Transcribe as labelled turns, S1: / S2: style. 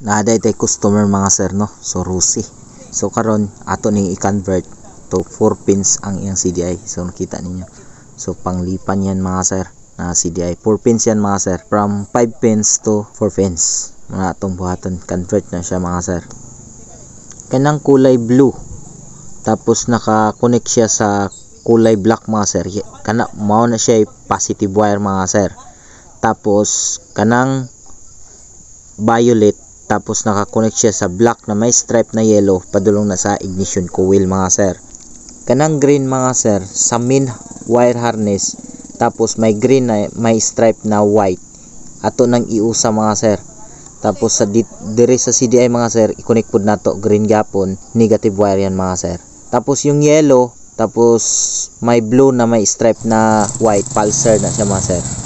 S1: Naaday tay customer mga sir no, so Rusi. So karon ato ning i-convert to 4 pins ang iyang CDI. So nakita ninyo, so panglipan yan mga sir na CDI. 4 pins yan mga sir, from 5 pins to 4 pins mga atong buhaton. Convert na siya mga sir. Kanang kulay blue, tapos naka-connect siya sa kulay black mga sir, kana mao na siya positive wire mga sir. Tapos kanang violet, tapos naka-connect siya sa black na may stripe na yellow padulong na sa ignition coil mga sir. Kanang green mga sir sa main wire harness, tapos may green na may stripe na white ato nang iusa mga sir. Tapos sa dire sa CDI mga sir, i-connect pud nato green gapon, negative wire yan mga sir. Tapos yung yellow, tapos may blue na may stripe na white, pulsar na siya mga sir.